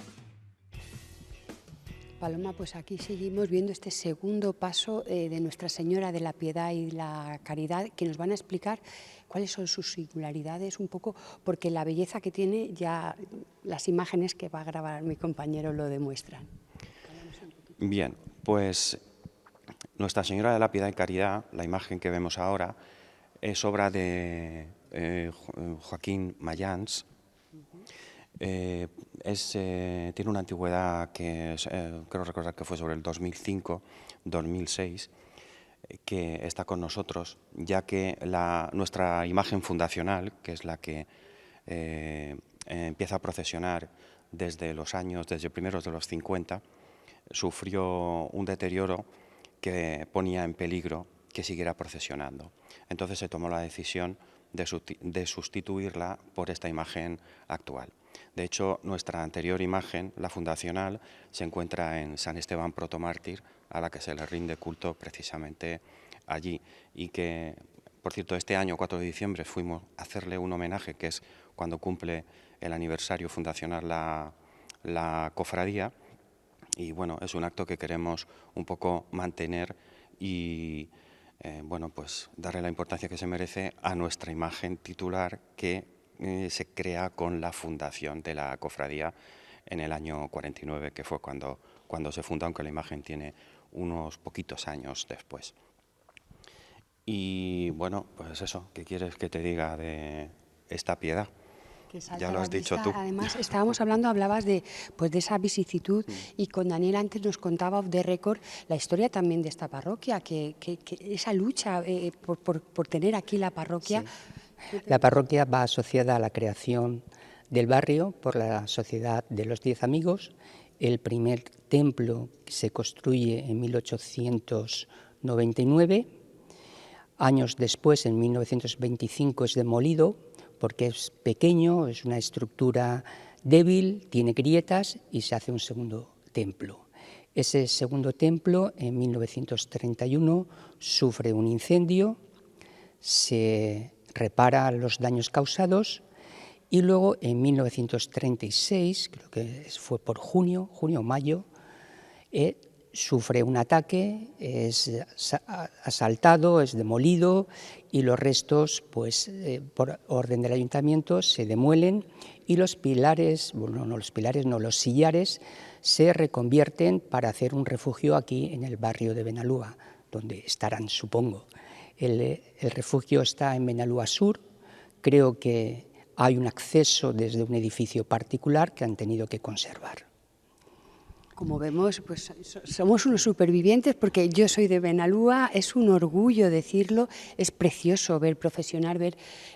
Paloma, pues aquí seguimos viendo este segundo paso de Nuestra Señora de la Piedad y la Caridad, que nos van a explicar cuáles son sus singularidades un poco, porque la belleza que tiene ya las imágenes que va a grabar mi compañero lo demuestran. Bien, pues Nuestra Señora de la Piedad y Caridad, la imagen que vemos ahora, es obra de Joaquín Mayans. Tiene una antigüedad que creo recordar que fue sobre el 2005-2006, que está con nosotros, ya que nuestra imagen fundacional, que es la que empieza a procesionar desde primeros de los 50, sufrió un deterioro que ponía en peligro que siguiera procesionando. Entonces se tomó la decisión de sustituirla por esta imagen actual. De hecho, nuestra anterior imagen, la fundacional, se encuentra en San Esteban Protomártir, a la que se le rinde culto precisamente allí. Y que, por cierto, este año, 4 de diciembre, fuimos a hacerle un homenaje, que es cuando cumple el aniversario fundacional la cofradía. Y bueno, es un acto que queremos un poco mantener y pues darle la importancia que se merece a nuestra imagen titular, que se crea con la fundación de la cofradía en el año 49, que fue cuando se fundó, aunque la imagen tiene unos poquitos años después. Y bueno, pues eso, ¿qué quieres que te diga de esta piedad? Ya lo has dicho tú. Además, hablabas de esa vicisitud, y con Daniel antes nos contaba off the record la historia también de esta parroquia, que esa lucha por tener aquí la parroquia. Sí. La parroquia va asociada a la creación del barrio por la Sociedad de los 10 Amigos. El primer templo se construye en 1899. Años después, en 1925, es demolido porque es pequeño, es una estructura débil, tiene grietas, y se hace un segundo templo. Ese segundo templo, en 1931, sufre un incendio, se repara los daños causados, y luego en 1936, creo que fue por junio o mayo, sufre un ataque, es asaltado, es demolido, y los restos, pues por orden del ayuntamiento, se demuelen, y los sillares se reconvierten para hacer un refugio aquí en el barrio de Benalúa, donde estarán, supongo. El refugio está en Benalúa Sur. Creo que hay un acceso desde un edificio particular que han tenido que conservar. Como vemos, pues somos unos supervivientes, porque yo soy de Benalúa, es un orgullo decirlo, es precioso ver profesional, ver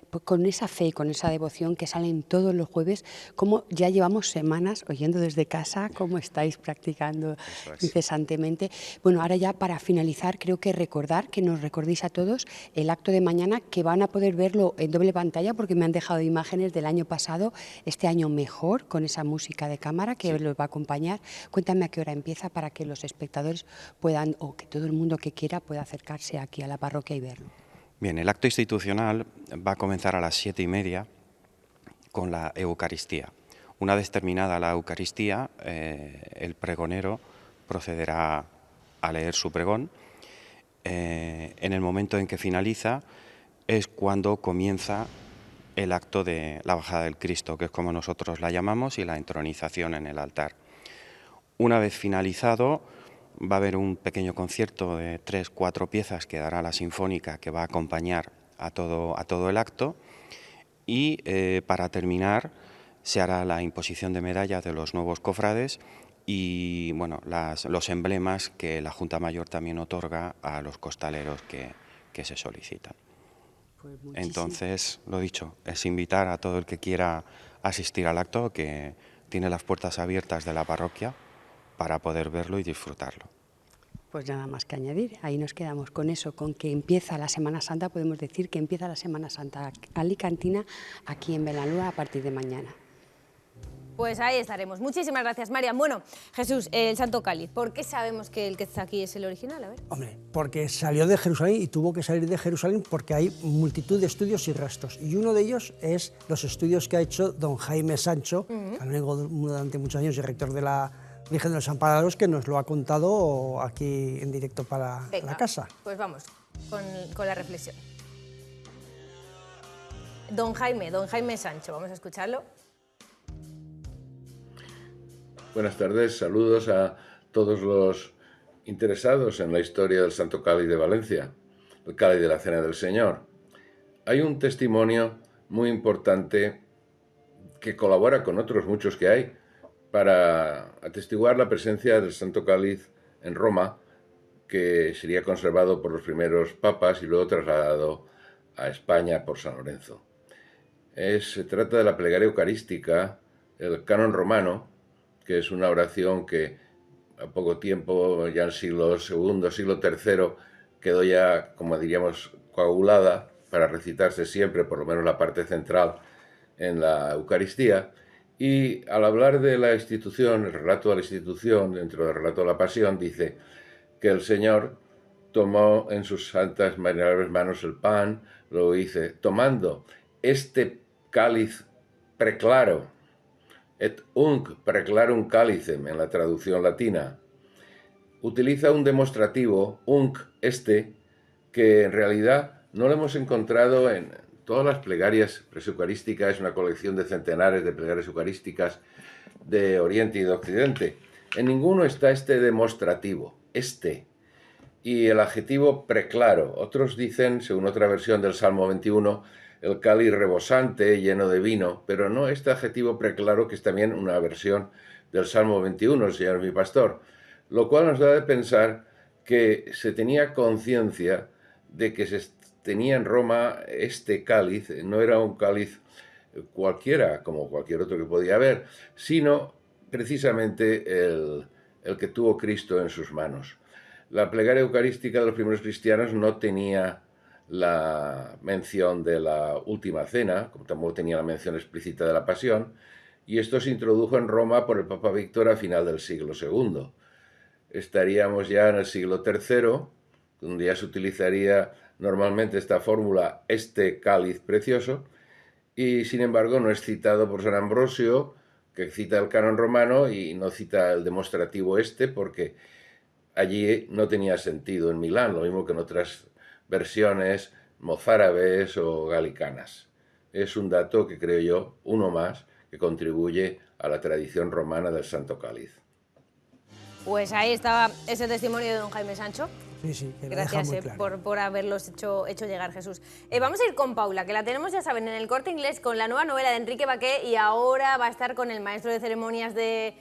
pues, con esa fe y con esa devoción que salen todos los jueves, como ya llevamos semanas oyendo desde casa cómo estáis practicando incesantemente. Bueno, ahora ya para finalizar, creo que nos recordéis a todos el acto de mañana, que van a poder verlo en doble pantalla, porque me han dejado imágenes del año pasado, este año mejor, con esa música de cámara que los va a acompañar. Cuéntame a qué hora empieza para que los espectadores puedan, o que todo el mundo que quiera pueda acercarse aquí a la parroquia y verlo. Bien, el acto institucional va a comenzar a las 7:30 con la Eucaristía. Una vez terminada la Eucaristía, el pregonero procederá a leer su pregón. En el momento en que finaliza es cuando comienza el acto de la bajada del Cristo, que es como nosotros la llamamos, y la entronización en el altar. Una vez finalizado, va a haber un pequeño concierto de 3-4 piezas que dará la Sinfónica, que va a acompañar a todo el acto, y para terminar se hará la imposición de medallas de los nuevos cofrades y bueno, los emblemas que la Junta Mayor también otorga a los costaleros que se solicitan. Pues entonces, lo dicho, es invitar a todo el que quiera asistir al acto, que tiene las puertas abiertas de la parroquia para poder verlo y disfrutarlo. Pues nada más que añadir, ahí nos quedamos con eso, con que empieza la Semana Santa, podemos decir que empieza la Semana Santa alicantina aquí en Benalúa a partir de mañana. Pues ahí estaremos. Muchísimas gracias, Marian. Bueno, Jesús, el Santo Cáliz, ¿por qué sabemos que el que está aquí es el original? A ver. Hombre, porque salió de Jerusalén y tuvo que salir de Jerusalén porque hay multitud de estudios y restos. Y uno de ellos es los estudios que ha hecho don Jaime Sancho, canónigo durante muchos años y rector de la Virgen de los Amparados, que nos lo ha contado aquí en directo para la casa. Pues vamos con la reflexión. Don Jaime Sancho, vamos a escucharlo. Buenas tardes, saludos a todos los interesados en la historia del Santo Cáliz de Valencia, el Cáliz de la Cena del Señor. Hay un testimonio muy importante que colabora con otros muchos que hay para atestiguar la presencia del Santo Cáliz en Roma, que sería conservado por los primeros papas y luego trasladado a España por San Lorenzo. Se trata de la plegaria eucarística, el canon romano, que es una oración que a poco tiempo, ya en siglo II, siglo III, quedó ya, como diríamos, coagulada para recitarse siempre, por lo menos la parte central, en la Eucaristía. Y al hablar de la institución, el relato de la institución, dentro del relato de la Pasión, dice que el Señor tomó en sus santas manos el pan, lo dice, tomando este cáliz preclaro, et unc preclarum calicem, en la traducción latina, utiliza un demostrativo, unc, que en realidad no lo hemos encontrado en todas las plegarias preseucarísticas. Es una colección de centenares de plegarias eucarísticas de Oriente y de Occidente. En ninguno está este demostrativo, y el adjetivo preclaro. Otros dicen, según otra versión del Salmo 21, el cáliz rebosante, lleno de vino, pero no este adjetivo preclaro, que es también una versión del Salmo 21, el Señor es mi pastor, lo cual nos da de pensar que se tenía conciencia de que se tenía en Roma este cáliz, no era un cáliz cualquiera, como cualquier otro que podía haber, sino precisamente el que tuvo Cristo en sus manos. La plegaria eucarística de los primeros cristianos no tenía la mención de la última cena, como tampoco tenía la mención explícita de la pasión, y esto se introdujo en Roma por el Papa Víctor a final del siglo II. Estaríamos ya en el siglo III, donde ya se utilizaría normalmente esta fórmula, este cáliz precioso, y sin embargo no es citado por San Ambrosio, que cita el canon romano y no cita el demostrativo porque allí no tenía sentido en Milán, lo mismo que en otras versiones mozárabes o galicanas. Es un dato que creo yo, uno más, que contribuye a la tradición romana del Santo Cáliz. Pues ahí estaba ese testimonio de don Jaime Sancho. Sí, que gracias por haberlos hecho llegar, Jesús. Vamos a ir con Paula, que la tenemos, ya saben, en el Corte Inglés con la nueva novela de Enrique Baqué, y ahora va a estar con el maestro de ceremonias de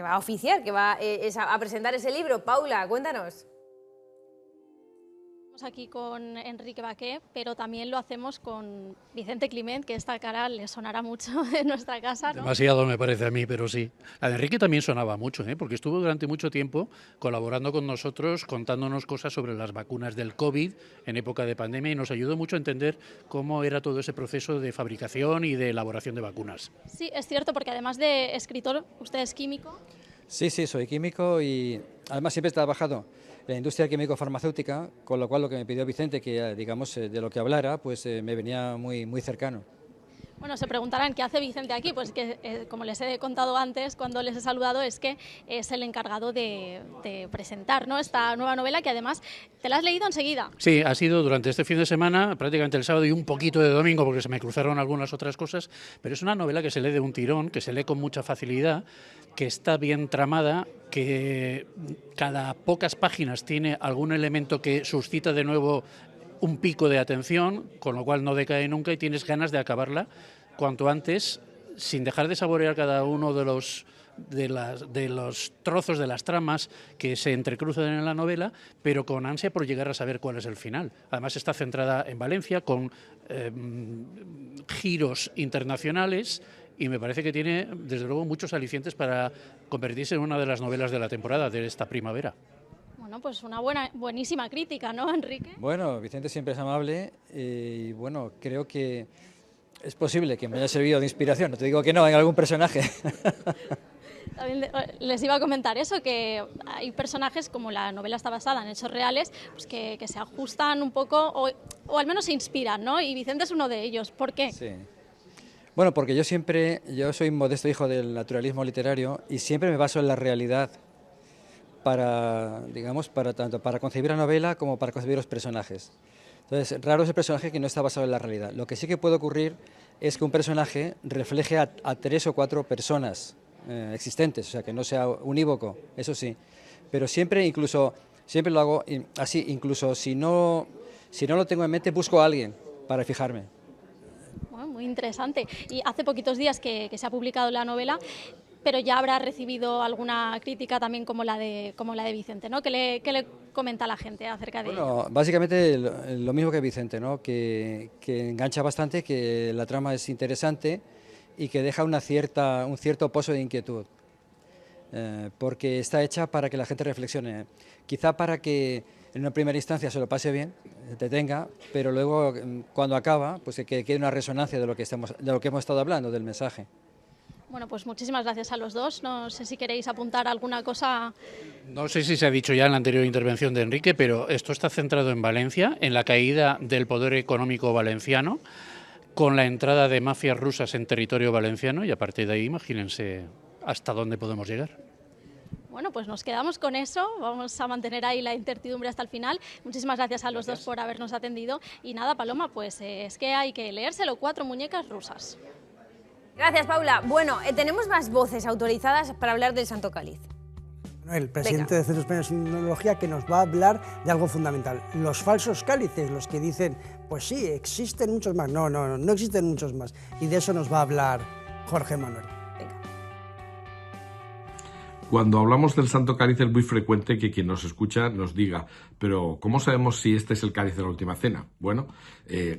va a oficiar, que va a presentar ese libro. Paula, cuéntanos. Estamos aquí con Enrique Baqué, pero también lo hacemos con Vicente Climent, que esta cara le sonará mucho en nuestra casa, ¿no? Demasiado me parece a mí, pero sí. La de Enrique también sonaba mucho, porque estuvo durante mucho tiempo colaborando con nosotros, contándonos cosas sobre las vacunas del COVID en época de pandemia y nos ayudó mucho a entender cómo era todo ese proceso de fabricación y de elaboración de vacunas. Sí, es cierto, porque además de escritor, ¿usted es químico? Sí, soy químico y además siempre he trabajado en la industria químico-farmacéutica, con lo cual lo que me pidió Vicente, que digamos de lo que hablara, pues me venía muy cercano. Bueno, se preguntarán qué hace Vicente aquí, pues que como les he contado antes cuando les he saludado, es que es el encargado de presentar, ¿no?, esta nueva novela, que además te la has leído enseguida. Sí, ha sido durante este fin de semana, prácticamente el sábado y un poquito de domingo, porque se me cruzaron algunas otras cosas, pero es una novela que se lee de un tirón, que se lee con mucha facilidad, que está bien tramada, que cada pocas páginas tiene algún elemento que suscita de nuevo un pico de atención, con lo cual no decae nunca y tienes ganas de acabarla cuanto antes, sin dejar de saborear cada uno de los trozos de las tramas que se entrecruzan en la novela, pero con ansia por llegar a saber cuál es el final. Además está centrada en Valencia, con giros internacionales, y me parece que tiene, desde luego, muchos alicientes para convertirse en una de las novelas de la temporada, de esta primavera. Bueno, pues una buenísima crítica, ¿no, Enrique? Bueno, Vicente siempre es amable y bueno, creo que es posible que me haya servido de inspiración, no te digo que no, en algún personaje. También les iba a comentar eso, que hay personajes, como la novela está basada en hechos reales, pues que se ajustan un poco o al menos se inspiran, ¿no? Y Vicente es uno de ellos. ¿Por qué? Sí. Bueno, porque yo soy un modesto hijo del naturalismo literario y siempre me baso en la realidad tanto para concebir la novela como para concebir los personajes. Entonces, raro es el personaje que no está basado en la realidad. Lo que sí que puede ocurrir es que un personaje refleje a 3 o 4 personas existentes, o sea, que no sea unívoco, eso sí. Pero siempre lo hago así, incluso si no lo tengo en mente, busco a alguien para fijarme. Bueno, muy interesante. Y hace poquitos días que se ha publicado la novela, pero ya habrá recibido alguna crítica también como la de Vicente, ¿no? ¿Qué le comenta la gente acerca de ello? Bueno, básicamente lo mismo que Vicente, ¿no? Que engancha bastante, que la trama es interesante y que deja un cierto pozo de inquietud, porque está hecha para que la gente reflexione, quizá para que en una primera instancia se lo pase bien, se detenga, pero luego cuando acaba, pues que quede una resonancia de lo que hemos estado hablando, del mensaje. Bueno, pues muchísimas gracias a los dos. No sé si queréis apuntar alguna cosa. No sé si se ha dicho ya en la anterior intervención de Enrique, pero esto está centrado en Valencia, en la caída del poder económico valenciano, con la entrada de mafias rusas en territorio valenciano, y a partir de ahí imagínense hasta dónde podemos llegar. Bueno, pues nos quedamos con eso, vamos a mantener ahí la incertidumbre hasta el final. Muchísimas gracias a los dos por habernos atendido. Y nada, Paloma, pues es que hay que leérselo, 4 muñecas rusas. Gracias, Paula. Bueno, tenemos más voces autorizadas para hablar del Santo Cáliz. El presidente del Centro Español de Sindonología, que nos va a hablar de algo fundamental. Los falsos cálices, los que dicen, pues sí, existen muchos más. No existen muchos más. Y de eso nos va a hablar Jorge Manuel. Cuando hablamos del Santo Cáliz es muy frecuente que quien nos escucha nos diga, pero ¿cómo sabemos si este es el cáliz de la última cena? Bueno,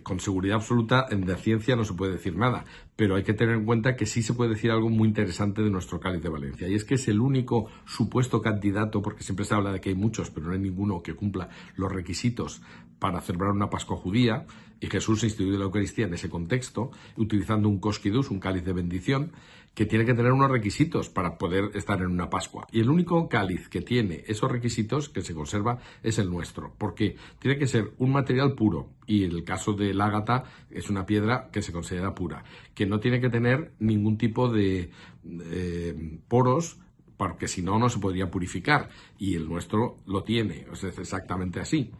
con seguridad absoluta en la ciencia no se puede decir nada, pero hay que tener en cuenta que sí se puede decir algo muy interesante de nuestro cáliz de Valencia, y es que es el único supuesto candidato, porque siempre se habla de que hay muchos, pero no hay ninguno que cumpla los requisitos para celebrar una Pascua judía, y Jesús instituyó la Eucaristía en ese contexto, utilizando un koskidus, un cáliz de bendición, que tiene que tener unos requisitos para poder estar en una Pascua. Y el único cáliz que tiene esos requisitos, que se conserva, es el nuestro, porque tiene que ser un material puro, y en el caso del ágata es una piedra que se considera pura, que no tiene que tener ningún tipo de poros, porque si no, no se podría purificar, y el nuestro lo tiene, o sea, es exactamente así.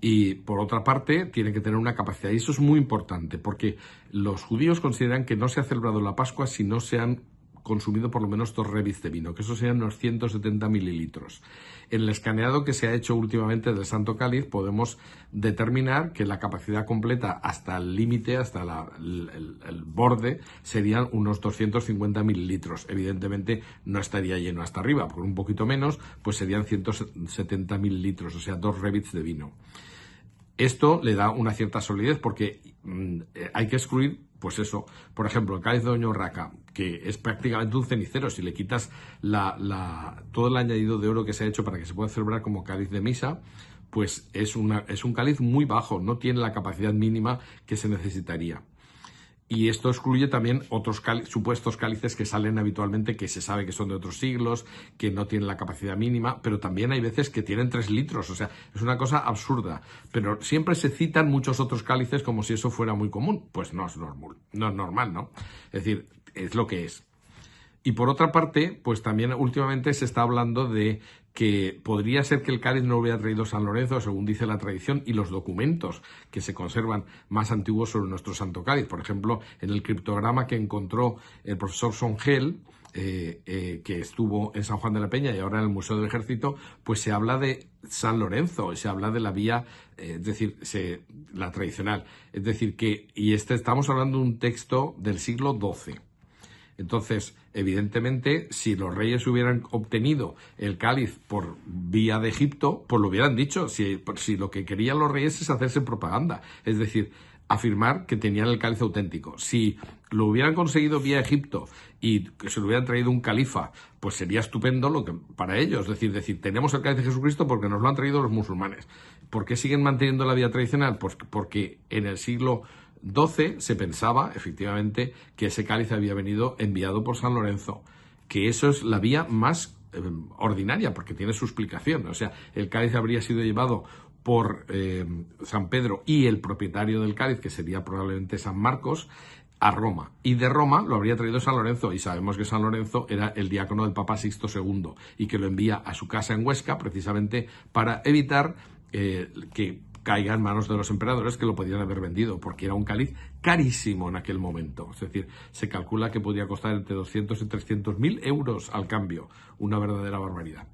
Y por otra parte, tiene que tener una capacidad, y eso es muy importante, porque los judíos consideran que no se ha celebrado la Pascua si no se han consumido por lo menos 2 rebits de vino, que eso serían unos 170 mililitros. En el escaneado que se ha hecho últimamente del Santo Cáliz podemos determinar que la capacidad completa hasta el límite, hasta el borde, serían unos 250 mililitros. Evidentemente no estaría lleno hasta arriba, por un poquito menos, pues serían 170 mililitros, o sea, 2 rebits de vino. Esto le da una cierta solidez porque hay que excluir, pues eso, por ejemplo, el cáliz de Doña Urraca, que es prácticamente un cenicero. Si le quitas todo el añadido de oro que se ha hecho para que se pueda celebrar como cáliz de misa, pues es un cáliz muy bajo, no tiene la capacidad mínima que se necesitaría. Y esto excluye también otros supuestos cálices que salen habitualmente, que se sabe que son de otros siglos, que no tienen la capacidad mínima, pero también hay veces que tienen 3 litros, o sea, es una cosa absurda. Pero siempre se citan muchos otros cálices como si eso fuera muy común. Pues no es normal, ¿no? Es decir, es lo que es. Y por otra parte, pues también últimamente se está hablando de que podría ser que el cáliz no lo hubiera traído San Lorenzo, según dice la tradición y los documentos que se conservan más antiguos sobre nuestro Santo Cáliz. Por ejemplo, en el criptograma que encontró el profesor Songel, que estuvo en San Juan de la Peña y ahora en el Museo del Ejército, pues se habla de San Lorenzo, se habla de la vía, es decir, la tradicional. Es decir, estamos hablando de un texto del siglo XII. Entonces, evidentemente, si los reyes hubieran obtenido el cáliz por vía de Egipto, pues lo hubieran dicho. Si lo que querían los reyes es hacerse propaganda, es decir, afirmar que tenían el cáliz auténtico. Si lo hubieran conseguido vía Egipto y que se lo hubieran traído un califa, pues sería estupendo para ellos. Es decir, tenemos el cáliz de Jesucristo porque nos lo han traído los musulmanes. ¿Por qué siguen manteniendo la vía tradicional? Pues porque en el siglo XII se pensaba, efectivamente, que ese cáliz había venido enviado por San Lorenzo, que eso es la vía más ordinaria, porque tiene su explicación. O sea, el cáliz habría sido llevado por San Pedro y el propietario del cáliz, que sería probablemente San Marcos, a Roma. Y de Roma lo habría traído San Lorenzo, y sabemos que San Lorenzo era el diácono del Papa Sixto II, y que lo envía a su casa en Huesca, precisamente para evitar que caiga en manos de los emperadores, que lo podían haber vendido, porque era un cáliz carísimo en aquel momento. Es decir, se calcula que podía costar entre 200 y 300.000 euros al cambio. Una verdadera barbaridad.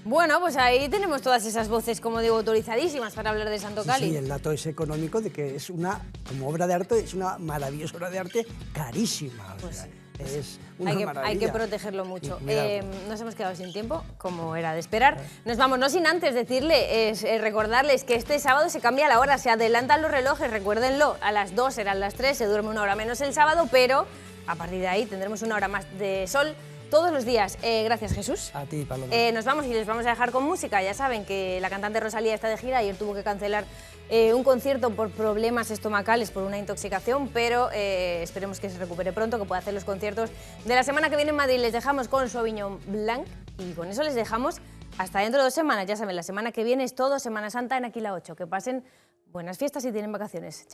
Bueno, pues ahí tenemos todas esas voces, como digo, autorizadísimas para hablar de Santo Cáliz. Sí, el dato es económico de que es como obra de arte, es una maravillosa obra de arte carísima. Pues, o sea, es una maravilla. Hay que protegerlo mucho. Nos hemos quedado sin tiempo, como era de esperar. Nos vamos, no sin antes recordarles que este sábado se cambia la hora, se adelantan los relojes, recuérdenlo, a las 2 serán las 3, se duerme una hora menos el sábado, pero a partir de ahí tendremos una hora más de sol todos los días. Gracias, Jesús. A ti, Paloma. Nos vamos y les vamos a dejar con música. Ya saben que la cantante Rosalía está de gira, ayer tuvo que cancelar un concierto por problemas estomacales, por una intoxicación, pero esperemos que se recupere pronto, que pueda hacer los conciertos de la semana que viene en Madrid. Les dejamos con Sauvignon Blanc y con eso les dejamos hasta dentro de 2 semanas. Ya saben, la semana que viene es todo Semana Santa en Aquí la 8. Que pasen buenas fiestas y tienen vacaciones. Chao.